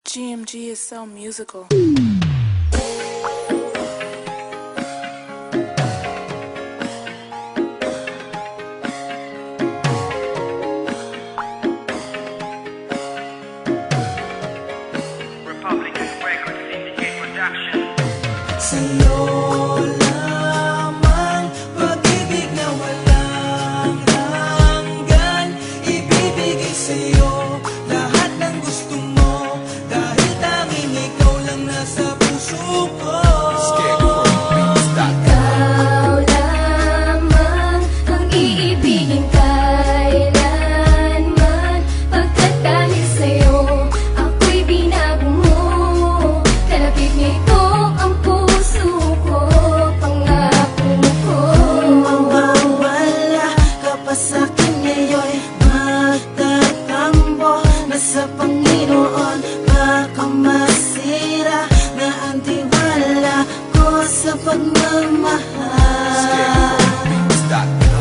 GMG is so musical. Republican Records Syndicate Production. Sa'yo lamang pag-ibig na walang hanggan. Ibibigay sa'yo lahat ng gusto mo, dahil tanging ikaw lang nasa puso ko. Ikaw lamang ang iibigin kailanman, pagkat dahil sa'yo ako'y binago mo. Kalapit nito ang puso ko, pangako ko. Kung mawawala ka pa sa'kin ngayon'y magtatampo na sa Panginoon. Baka masira na ang tiwala ko sa pagmamahal.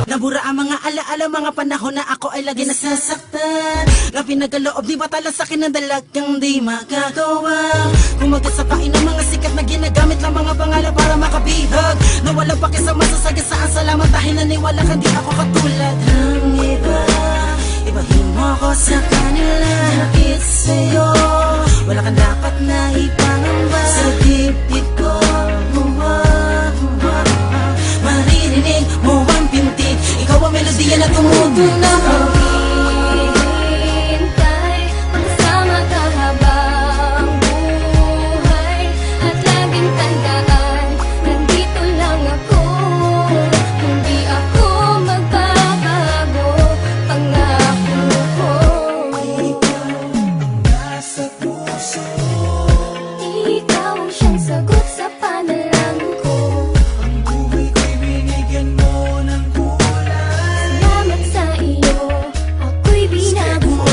Nabura ang mga alaala, mga panahon na ako ay lagi nasasaktan. Na pinagaloob, di ba tala sa'kin ang dalagang di magagawa. Kumagat sa pain ng mga sikat na ginagamit lang mga pangalan para makabihag. Na walang pakisama sa sagasaan, salamat dahil naniwala kang di ako katulad ng iba. Ibahin mo ko sa kanila, nakit sa'yo wala kang dapat na ipangamba sa dibdib ko. Maririnig mo ang pintig, ikaw ang melodiya na tumutunog. Maghihintay, magkasama ka habang buhay, at laging tandaan, nandito lang ako. Hindi ako magbabago, pangako ko. Ikaw ang nasa puso, Ikaw ang siyang sagot sa panalangin ko. ang buhay ko'y binigyan mo ng kulay. Salamat sa iyo, ako'y binago mo.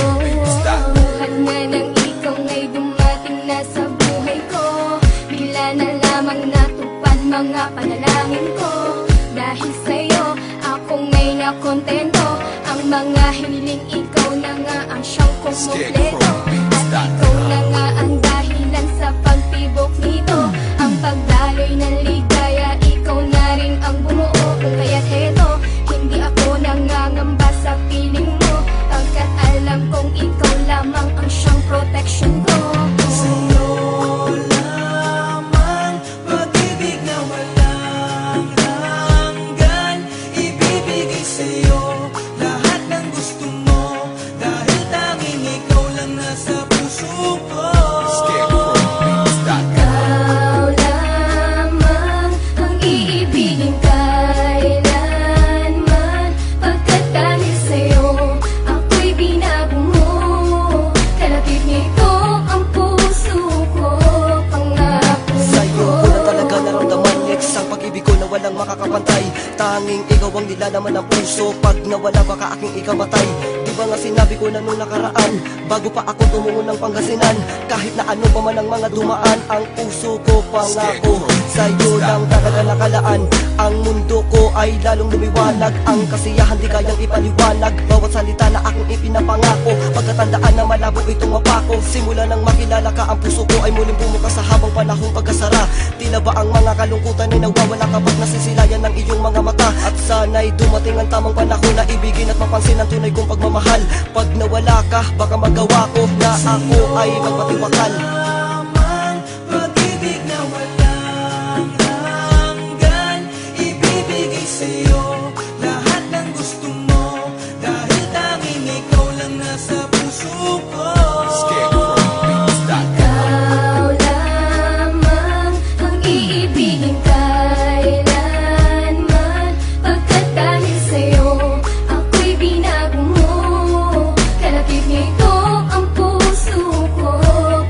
Buhat nga nang ikaw nga'y dumating na sa buhay ko. Bigla na lamang natupad mga panalangin ko. Dahil sa'yo, ako nga'y nakontento. Ang mga hiniling, ikaw na nga ang siyang kumumpleto. At ikaw na nga ang dahilan sa pagtibok nito. Ang pagdaloy ng ligaya, ikaw na rin ang bumuo. Kung kaya't heto, hindi ako nangangamba sa piling mo, pagkat alam kong ikaw lamang ang siyang protection ko. Sa'yo lamang pag-ibig na walang hanggan. Ibibigay sa'yo lahat ng gusto mo, dahil tanging ikaw lang nasa puso ko. Ikaw lamang ang iibigin kailanman, pagkat dahil sa'yo ako'y binago mo. Kalapit nito ang puso ko, pangako Sa'yo ko. ko na talaga naramdaman next ang pag-ibig ko na walang makakapantay. Tanging ikaw ang nilalaman ng puso, pag nawala baka aking ikamatay. Di ba nga sinabi ko na nung nakaraan, bago pa ako tumungo ng Pangasinan, kahit na ano pa man ang mga dumaan, ang puso ko pangako. Sa'yo lang talaga nakalaan, ang mundo ko ay lalong lumiwanag. Ang kasiyahan di kayang ipaliwanag, bawat salita na aking ipinapangako. Pagkatandaan na malabo itong mapako, simula nang makilala ka, ang puso ko ay muling bumukas sa habang panahong pagkasara. Tila ba ang mga kalungkutan ay nawawala kapag nasisilayan ng iyong mga mata. At sana'y dumating ang tamang panahon na ibigin at mapansin ang tunay kong pagmamahal. Pag nawala ka, baka magawa ko na ako ay magpatiwakal. Lamang pag-ibig na walang hanggan. Ibibigay sa'yo lahat ng gusto mo, dahil tanging ikaw lang nasa puso ko. Ikaw lamang ang iibigin kailanman, pagkat dahil sa'yo ako'y binago mo. Kalapit nito ang puso ko,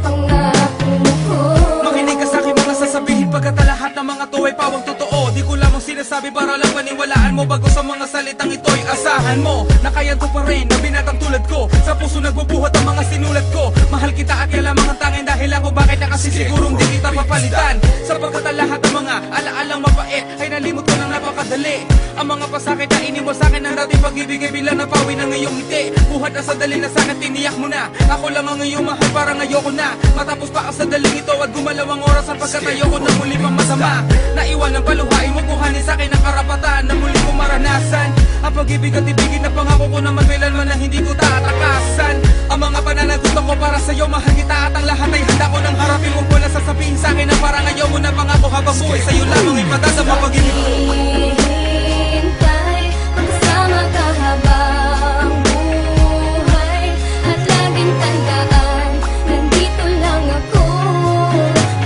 pangako ko. Makinig ka sa'king mga sasabihin, pagkat ang lahat ng mga to ay pawang totoo. Di ko lamang sinasabi para lang paniwalaan mo, bago sa mga salitang ito'y asahan mo na kaya ko pa rin na binatang tulad ko. Sa puso nagbubuhat ang mga sinulat ko. Mahal kita at yan lamang ang tanging dahilan ko bakit na kasi sigurong di kita papalitan. Sapagkat ang lahat ng mga alaalang mabait ay nalimot ko ng napaka napakadali. Ang mga pasakit na iniwan sa'kin ang dating pag-ibig ay bilang napawi ng iyong ngiti. Buhat na sandali na sa'kin tiniyak mo na ako lang ang iyong mahal, parang ayoko na matapos pa ang sandaling ito at gumalaw ang oras at pagkat ayoko na muli pang masama. Naiwan ang paluhain mo, kuhanin sa'kin ang karapatan na muli kong maranasan ang pag-ibig at ibigin na pangako ko naman kailanman na hindi ko tatakasan. Ang mga pananagusto ko para sa'yo, mahal kita at ang lahat ay handa ko nang harapin. Huwag mo na sasabihin sa'kin na parang ayaw mo na pangako habang buhay sa'yo lamang ipadadama pag-ibig ko. Hihintay, magkasama ka habang buhay. At laging tandaan, nandito lang ako.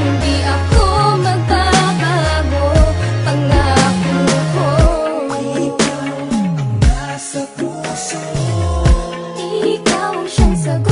Hindi ako magbabago, pangako ko. Nasa puso, Ikaw ang siyang sagot.